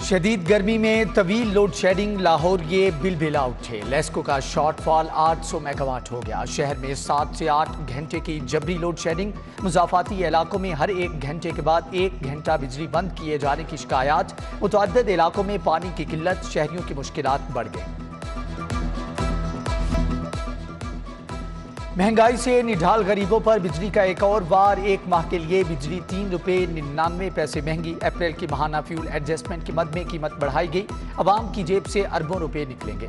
शदीद गर्मी में तवील लोड शेडिंग, लाहौर ये बिलबिला उठे। लेस्को का शॉर्टफॉल 800 मेगावाट हो गया। शहर में 7 से 8 घंटे की जबरी लोड शेडिंग। मुजाफाती इलाकों में हर 1 घंटे के बाद 1 घंटा बिजली बंद किए जाने की शिकायत। मुतअद्दिद इलाकों में पानी की किल्लत, शहरियों की मुश्किलात बढ़ गई। महंगाई से निढाल गरीबों पर बिजली का एक और वार। 1 माह के लिए बिजली 3 रुपये 99 पैसे महंगी। अप्रैल की माहाना फ्यूल एडजस्टमेंट की मद में कीमत बढ़ाई गई। अवाम की जेब से अरबों रुपए निकलेंगे।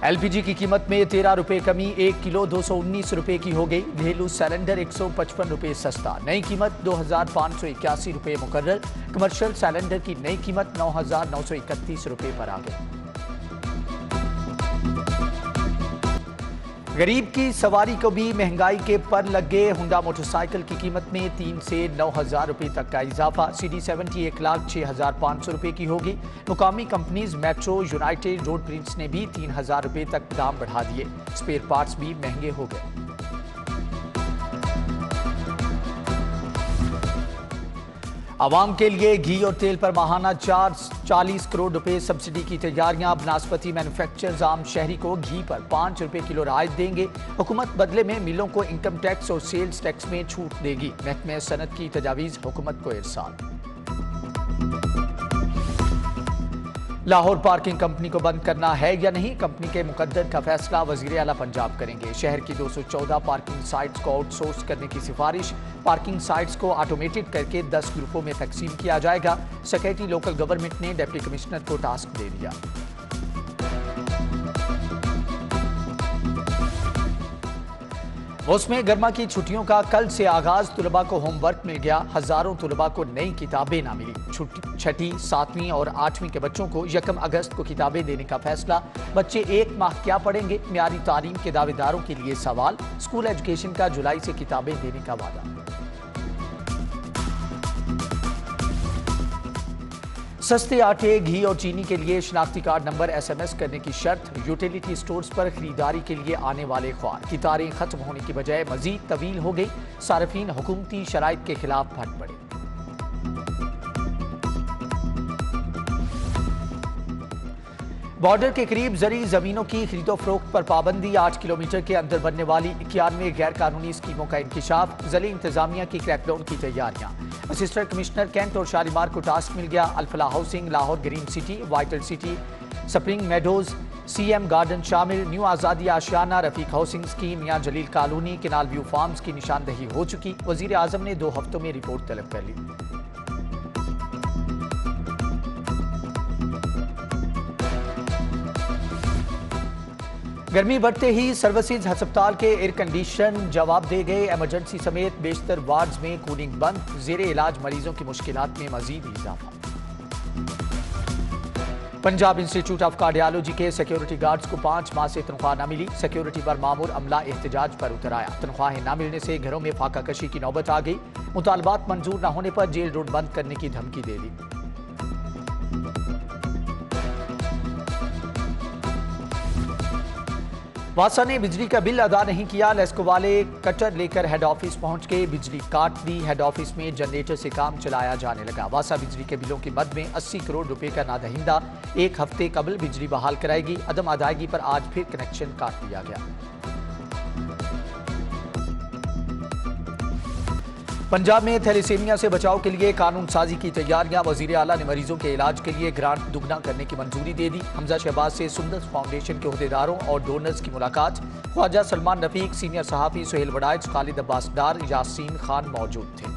एलपीजी की कीमत में 13 रुपए कमी, 1 किलो 219 रुपए की हो गई। घरेलू सिलेंडर 155 रुपए सस्ता, नई कीमत 2581 रुपए मुकर्रर। कमर्शियल सिलेंडर की नई कीमत 9931 रुपए पर आ गई। गरीब की सवारी को भी महंगाई के पर लग गए। हुंडा मोटरसाइकिल की कीमत में 3 से 9,000 रुपए तक का इजाफा। CD70 1,06,500 रुपए की होगी। मुकामी companies metro, United, road prints ने भी 3,000 रुपए तक दाम बढ़ा दिए। स्पेयर पार्ट्स भी महंगे हो गए। आवाम के लिए घी और तेल पर माहाना 40 करोड़ रुपए सब्सिडी की तैयारियां। बनास्पति मैन्युफैक्चरर्स आम शहरी को घी पर 5 रुपए किलो राहत देंगे। हुकूमत बदले में मिलों को इनकम टैक्स और सेल्स टैक्स में छूट देगी। महकमे सनत की तजावीज़ हुकूमत को इरसाल। लाहौर पार्किंग कंपनी को बंद करना है या नहीं, कंपनी के मुकद्दर का फैसला वज़ीर आला पंजाब करेंगे। शहर की 214 पार्किंग साइट्स को आउटसोर्स करने की सिफारिश। पार्किंग साइट्स को ऑटोमेटेड करके 10 ग्रुपों में तकसीम किया जाएगा। सेक्रेटरी लोकल गवर्नमेंट ने डिप्टी कमिश्नर को टास्क दे दिया। मौसम गर्मा की छुट्टियों का कल से आगाज। तुलबा को होमवर्क मिल गया। हजारों तुलबा को नई किताबें ना मिली। छठी, 7वीं और 8वीं के बच्चों को 1 अगस्त को किताबें देने का फैसला। बच्चे 1 माह क्या पढ़ेंगे, म्यारी तालीम के दावेदारों के लिए सवाल। स्कूल एजुकेशन का जुलाई से किताबें देने का वादा। सस्ते आटे, घी और चीनी के लिए शनाख्ती कार्ड नंबर SMS करने की शर्त। यूटिलिटी स्टोर्स पर खरीदारी के लिए आने वाले ख्वार की तारीख खत्म होने की बजाय मजीद तवील हो गई। सार्फिन हुकूमती शराइत के खिलाफ फट पड़े। बॉर्डर के करीब जरी जमीनों की खरीदो फरोख्त पर पाबंदी। 8 किलोमीटर के अंदर बनने वाली 91 गैर कानूनी स्कीमों का इंकिशाफ। जिला इंतजामिया की क्रैकडाउन की तैयारियां। असिस्टेंट कमिश्नर कैंट और शालीमार को टास्क मिल गया। Alfalah housing, Lahore green city, vital city, spring meadows, CM garden शामिल। न्यू आज़ादी आशियाना, रफीक हाउसिंग स्कीम, मियां जलील कॉलोनी, केनाल व्यू फार्म्स की निशानदही हो चुकी। वजीर आजम ने 2 हफ्तों में रिपोर्ट तलब कर ली। गर्मी बढ़ते ही सर्विसेज अस्पताल के एयर कंडीशन जवाब दे गए। इमरजेंसी समेत बेशतर वार्ड्स में कूलिंग बंद। जेरे इलाज मरीजों की मुश्किलात में मजीद इजाफा। पंजाब इंस्टीट्यूट ऑफ कार्डियोलॉजी के सिक्योरिटी गार्ड्स को 5 माह से तनख्वाह न मिली। सिक्योरिटी पर मामूर अमला एहतजाज पर उतर आया। तनख्वाहें न मिलने से घरों में फाका कशी की नौबत आ गई। मुतालबात मंजूर न होने पर जेल रोड बंद करने की धमकी दे दी। वासा ने बिजली का बिल अदा नहीं किया। लेस्को वाले कटर लेकर हेड ऑफिस पहुंच के बिजली काट दी। हेड ऑफिस में जनरेटर से काम चलाया जाने लगा। वासा बिजली के बिलों की मद में 80 करोड़ रुपए का नादहिंदा। 1 हफ्ते कबल बिजली बहाल कराएगी। अदम अदायगी पर आज फिर कनेक्शन काट दिया गया। पंजाब में थैलेसीमिया से बचाव के लिए कानून साजी की तैयारियां। वजीर आला ने मरीजों के इलाज के लिए ग्रांट दुगना करने की मंजूरी दे दी। हमजा शहबाज से सुंदर फाउंडेशन के अहदेदारों और डोनर्स की मुलाकात। ख्वाजा सलमान रफीक, सीनियर सहाफ़ी सुहेल वड़ाइच, खालिद अब्बास डार, यासीन खान मौजूद थे।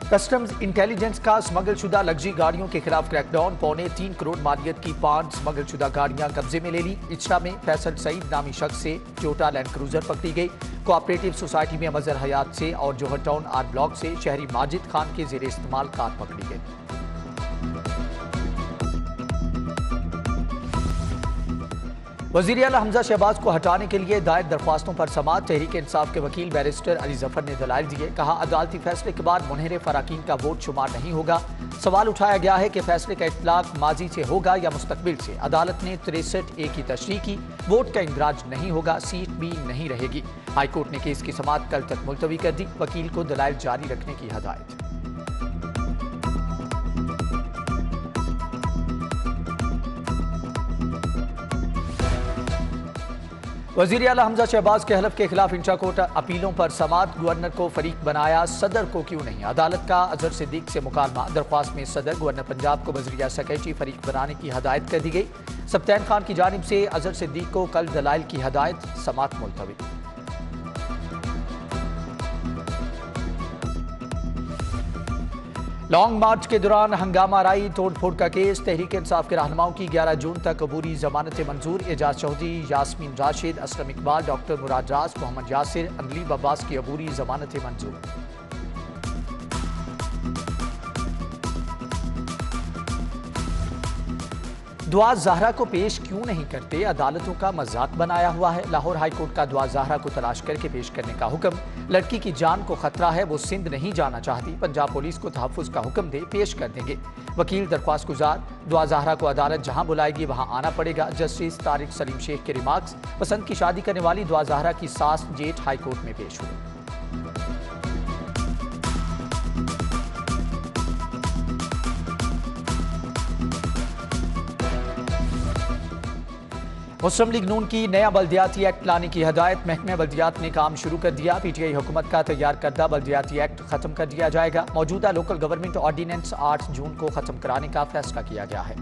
कस्टम्स इंटेलिजेंस का स्मगलशुदा लग्जरी गाड़ियों के खिलाफ क्रैकडाउन। 3.25 करोड़ मालियत की 5 स्मगलशुदा गाड़ियां कब्जे में ले ली। इचरा में फैसल सईद नामी शख्स से टोयोटा लैंड क्रूजर पकड़ी गई। कोऑपरेटिव सोसाइटी में मजहर हयात से और जोहर टाउन आर ब्लॉक से शहरी माजिद खान के जेर इस्तेमाल कार पकड़ी गई। वज़ीर आला हमजा शहबाज को हटाने के लिए दायर दरख्वास्तों पर समाअत। तहरीक इंसाफ के वकील बैरिस्टर अली जफर ने दलाइल दिए। कहा, अदालती फैसले के बाद मुनहरे फराकीन का वोट शुमार नहीं होगा। सवाल उठाया गया है कि फैसले का इत्तलाक माजी से होगा या मुस्तकबिल से। अदालत ने 63A की तशरीह की। वोट का इंदराज नहीं होगा, सीट भी नहीं रहेगी। हाईकोर्ट ने केस की समाअत कल तक मुलतवी कर दी। वकील को दलाइल जारी रखने की हदायत। वज़ीर आला हमजा शहबाज के हलफ के खिलाफ इंचा कोर्ट अपीलों पर समाअत। गवर्नर को फरीक बनाया, सदर को क्यों नहीं? अदालत का अजहर सिद्दीक से मुकालमा। दरख्वास्त में सदर गवर्नर पंजाब को वज़ीर सेक्रेटरी फरीक बनाने की हदायत कर दी गई। सब्तैन खान की जानिब से अजहर सिद्दीक को कल दलाइल की हदायत। समाअत मुलतवी। लॉन्ग मार्च के दौरान हंगामा राई तोड़फोड़ का केस। तहरीक इंसाफ के रहनुमाओं की 11 जून तक अबूरी जमानतें मंजूर। एजाज चौधरी, यास्मीन राशिद, असलम इकबाल, डॉक्टर मुराद राज, मोहम्मद यासिर, अंदलीब अब्बास की अबूरी जमानतें मंजूर। दुआ ज़हरा को पेश क्यों नहीं करते? अदालतों का मजाक बनाया हुआ है। लाहौर हाई कोर्ट का दुआ ज़हरा को तलाश करके पेश करने का हुक्म। लड़की की जान को खतरा है, वो सिंध नहीं जाना चाहती। पंजाब पुलिस को तहफ़्फ़ुज़ का हुक्म दे, पेश कर देंगे। वकील दरख्वास्त गुजार। दुआ ज़हरा को अदालत जहां बुलाएगी वहां आना पड़ेगा। जस्टिस तारिक सलीम शेख के रिमार्क्स। पसंद की शादी करने वाली दुआ ज़हरा की सास जेठ हाई कोर्ट में पेश हुई। मुस्लिम लीग नून की नया बल्दियाती एक्ट लाने की हदायत। महकमे बल्दियात ने काम शुरू कर दिया। PTI हुकूमत का तैयार करदा बल्दियाती एक्ट खत्म कर दिया जाएगा। मौजूदा लोकल गवर्नमेंट ऑर्डिनेंस 8 जून को खत्म कराने का फैसला किया गया है।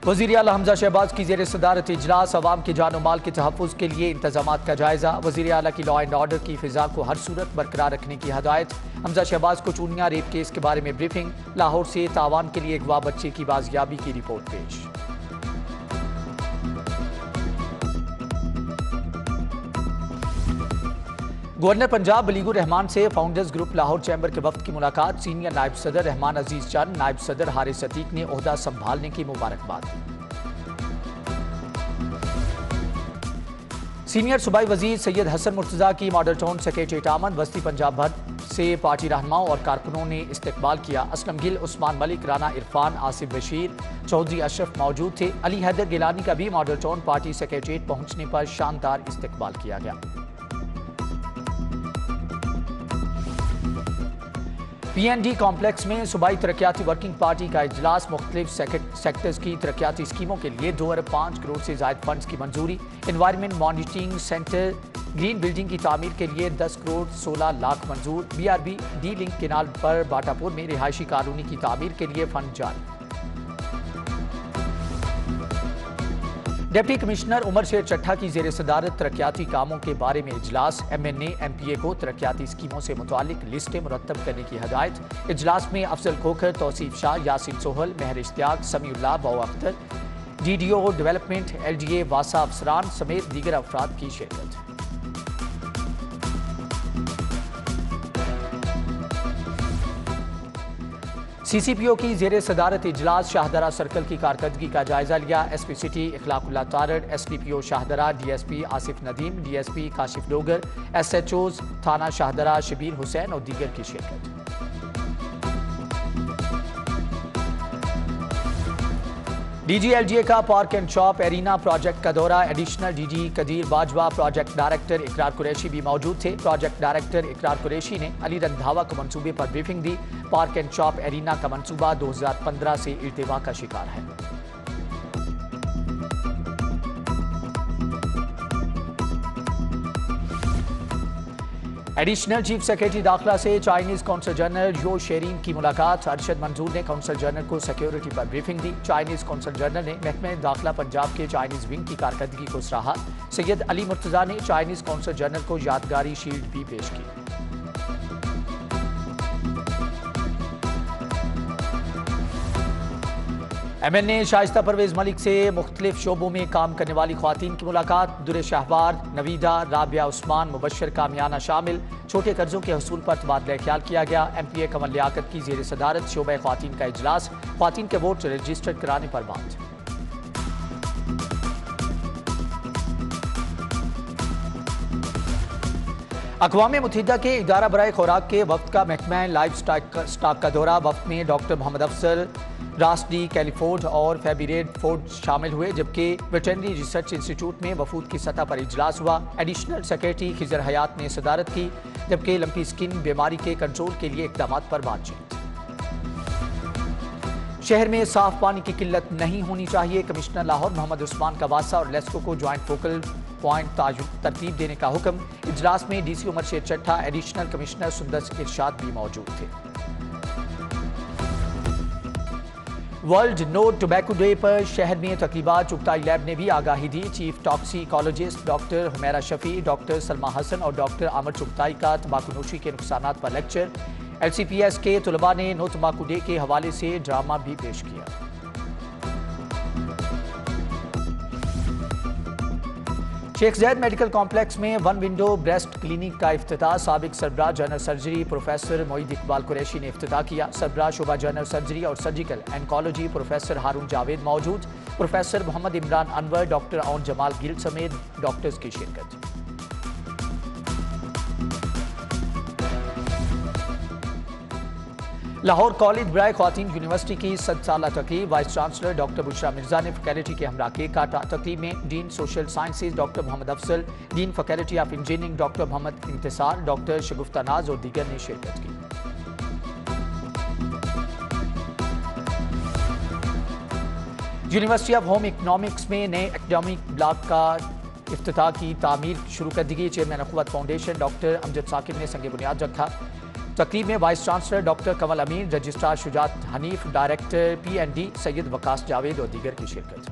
वज़ीर आला हमजा शहबाज की ज़ेर सदारत इजलास। अवाम के जान माल के तहफ़्फ़ुज़ के लिए इंतज़ामात का जायज़ा। वज़ीर आला की लॉ एंड ऑर्डर की फ़िज़ा को हर सूरत बरकरार रखने की हदायत। हमजा शहबाज को चूनिया रेप केस के बारे में ब्रीफिंग। लाहौर से तावान के लिए अगवा बच्चे की बाजियाबी की रिपोर्ट पेश। गवर्नर पंजाब बलीगुर रहमान से फाउंडर्स ग्रुप लाहौर चैम्बर के वफ्द की मुलाकात। सीनियर नायब सदर रहमान अजीज चंद, नायब सदर हारिस अतीक ने ओहदा संभालने की मुबारकबाद। सीनियर सूबाई वजीर सैयद हसन मुर्तजा की मॉडल टाउन सेक्रेटरीट आमद। वस्ती पंजाब भर से पार्टी रहनुमाओं और कारकुनों ने इस्तकबाल किया। असलम गिल, उस्मान मलिक, राना इरफान, आसिफ बशीर, चौधरी अशरफ मौजूद थे। अली हैदर गिलानी का भी मॉडल टाउन पार्टी सेक्रेटरीट पहुंचने पर शानदार इस्तकबाल किया गया। PND कॉम्प्लेक्स में सूबाई तरक्याती वर्किंग पार्टी का इजलास। मुख्तलिफ सेक्टर्स की तरक्याती स्कीमों के लिए 2 अरब 5 करोड़ से ज़ायद फंड्स की मंजूरी। Environment monitoring centre, green building की तामीर के लिए 10 करोड़ 16 लाख मंजूर। BRB डी लिंक केनाल पर बाटापुर में रिहायशी कॉलोनी की तामीर के लिए फंड जारी। डिप्टी कमिश्नर उमर शेर चट्ठा की ज़ेर सदारत तरक्याती कामों के बारे में इजलास। MNA MPA को तरक्याती स्कीमों से मुतालिक लिस्टें मुरतब करने की हदायत। इजलास में अफजल खोखर, तौसीफ शाह, यासिन सोहल, मेहर इश्तियाक, समीउल्लाह, बाउ अख्तर, DDO डेवलपमेंट, LDA वासा अफसरान समेत दीगर अफराद की शिरकत। CCPO की ज़ेर सदारत इजलास। शाहदरा सर्कल की कारकर्दगी का जायजा लिया। SP city Ikhlaqullah Tarar, SDPO Shahdara, DSP Asif Nadeem, DSP Kashif Dogar, SHOs थाना शाहदरा शबीर हुसैन और दीगर की शिरकत। DG LGA का park and shop arena project का दौरा। Additional DG Qadeer Bajwa, project director Iqrar Qureshi भी मौजूद थे। प्रोजेक्ट डायरेक्टर इकरार कुरैशी ने अली रंधावा को मंसूबे पर briefing the. Park and shop arena का मंसूबा 2015 से इल्तिवा का शिकार है। एडिशनल चीफ सेक्रेटरी दाखिला से चाइनीज कौंसल जनरल यो शेरिन की मुलाकात। अरशद मंजूर ने कौंसल जनरल को सिक्योरिटी पर ब्रीफिंग दी। चाइनीज कौंसल जनरल ने महकमे दाखिला पंजाब के चाइनीज विंग की कारकर्दगी को सराहा। सैयद अली मुर्तजा ने चाइनीज कौंसल जनरल को यादगारी शील्ड भी पेश की। MNA शाइस्ता परवेज मलिक से मुख्तलिफ शोबों में काम करने वाली ख्वातीन की मुलाकात। दुर शहवार, नवीदा, राबिया उस्मान, मुबशर कामियाना शामिल। छोटे कर्जों के हसूल पर तबादला ख्याल किया गया। MPA कमल लियाकत की जेर सदारत शोबा ख्वातीन का इजलास। ख्वातीन के वोट रजिस्टर्ड कराने पर बात। अक़वाम मुत्तहिदा के इदारा बराए खुराक के वफ्द का महकमा लाइफ स्टॉक का दौरा। वफ्द में डॉक्टर मोहम्मद अफसर, रासडी कैलिफोर्ड और फेबिरेड फोर्ड शामिल हुए, जबकि वेटरनरी रिसर्च इंस्टीट्यूट में वफूद की सतह पर इजलास हुआ। एडिशनल सेक्रेटरी खिजर हयात ने सदारत की, जबकि लंपी स्किन बीमारी के कंट्रोल के लिए इक़दाम पर बातचीत। शहर में साफ पानी की किल्लत नहीं होनी चाहिए। कमिश्नर लाहौर मोहम्मद उस्मान का वासा और लेस्को को ज्वाइंट फोकल पॉइंट तरतीब देने का हुक्म। इजलास में DC उमर शेर चट्टा, एडिशनल कमिश्नर सुंदर इरशाद भी मौजूद थे। वर्ल्ड नो टोबैको डे पर शहर में तकरीबात। चुगताई लैब ने भी आगाही दी। Chief toxicologist doctor Humaira Shafi, doctor Salma Hasan और डॉक्टर आमर चुगताई का तंबाकूनोशी के नुकसानात पर लेक्चर। LCPS के तुलबा ने नो तंबाकू डे के हवाले से ड्रामा भी पेश किया। शेख ज़ैद मेडिकल कॉम्प्लेक्स में वन विंडो ब्रेस्ट क्लिनिक का इफ्तिताह। साबिक सरबराह general surgery professor Moeed Iqbal Qureshi ने इफ्तिताह किया। सरबराह शुबा जनरल सर्जरी और surgical oncology professor Haroon Javed मौजूद। प्रोफेसर मोहम्मद इमरान अनवर, डॉक्टर औन जमाल गिल समेत डॉक्टर्स की शिरकत। लाहौर कॉलेज बराए ख्वातीन यूनिवर्सिटी की 100 साला तकरीब। Vice chancellor doctor Bushra Mirza ने फैकल्टी के हमरा केक काटा। तकरीब में dean social sciences doctor Mohammad Afzal, dean faculty of engineering doctor Mohammad Intisar, doctor Shagufta Naz और दीगर ने शिरकत की। यूनिवर्सिटी ऑफ होम इकनॉमिक्स में नए एकेडमिक ब्लॉक का इफ्तिताह की तामीर शुरू कर दी गई। Chairman Akhuwat foundation doctor Amjad Saqib ने संग बुनियाद रखा। तकरीब में vice chancellor doctor Kamal Amin, registrar Shujaat Hanif, director PND Syed Waqas Javed और दीगर की शिरकत।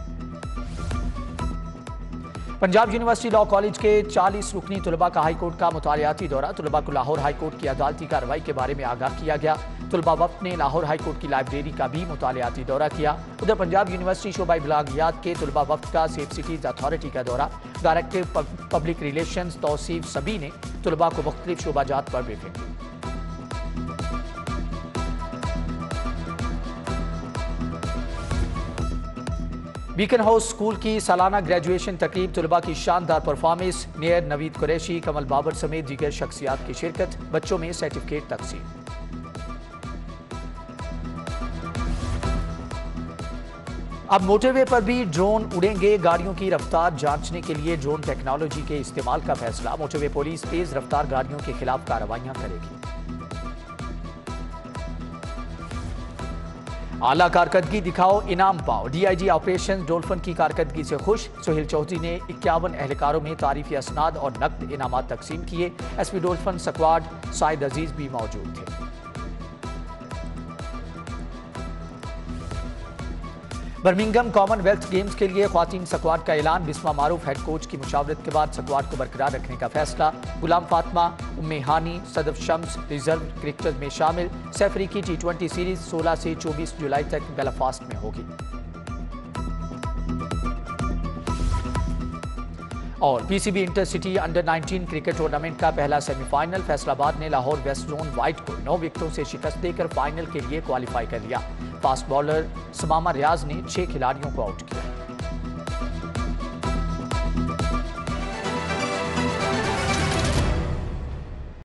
पंजाब यूनिवर्सिटी लॉ कॉलेज के 40 रुकनी तुलबा का हाईकोर्ट का मुतालियाती दौरा। तुलबा को लाहौर हाईकोर्ट की अदालती कार्रवाई के बारे में आगाह किया गया। तुलबा वफ्द ने लाहौर हाईकोर्ट की लाइब्रेरी का भी मुतालियाती दौरा किया। उधर पंजाब यूनिवर्सिटी शोबा इब्लागियात के तुलबा वफ्द का सेफ सिटीज अथॉरिटी का दौरा। डायरेक्टर पब्लिक रिलेशंस तौसीफ सभी ने तुलबा को मुख्तलिफ शोबाजात पर ब्रीफिंग दी। बीकन हाउस स्कूल की सालाना ग्रेजुएशन तकरीब। तुलबा की शानदार परफॉर्मेंस। मेयर नवीद कुरैशी, कमल बाबर समेत दीगर शख्सियात की शिरकत। बच्चों में सर्टिफिकेट तकसीम। अब मोटरवे पर भी ड्रोन उड़ेंगे। गाड़ियों की रफ्तार जांचने के लिए ड्रोन टेक्नोलॉजी के इस्तेमाल का फैसला। मोटरवे पुलिस तेज रफ्तार गाड़ियों के खिलाफ कार्रवाइयां करेगी। आला कारकर्दगी दिखाओ, इनाम पाओ। DIG ऑपरेशन डोल्फन की कारकर्दगी से खुश। सोहेल चौधरी ने 51 एहलकारों में तारीफी असनाद और नकद इनामात तकसीम किए। SP डोल्फन स्क्वाड साइद अजीज भी मौजूद थे। बर्मिंघम कॉमनवेल्थ गेम्स के लिए ख्वातीन स्क्वाड का ऐलान। बिस्मा मारूफ हेड कोच की मुशावरत के बाद स्क्वाड को बरकरार रखने का फैसला। गुलाम फातिमा, उम्मे हानी, सदफ शम्स रिजर्व क्रिकेटर्स में शामिल। सैफ अफ्रीदी T20 सीरीज 16 से 24 जुलाई तक बेलफास्ट में होगी। और PCB intercity under 19 cricket tournament का पहला सेमीफाइनल। फैसलाबाद ने लाहौर वेस्ट जोन वाइट को 9 विकेटों से शिकस्त देकर फाइनल के लिए क्वालिफाई कर लिया। फास्ट बॉलर समामा रियाज ने 6 खिलाड़ियों को आउट किया।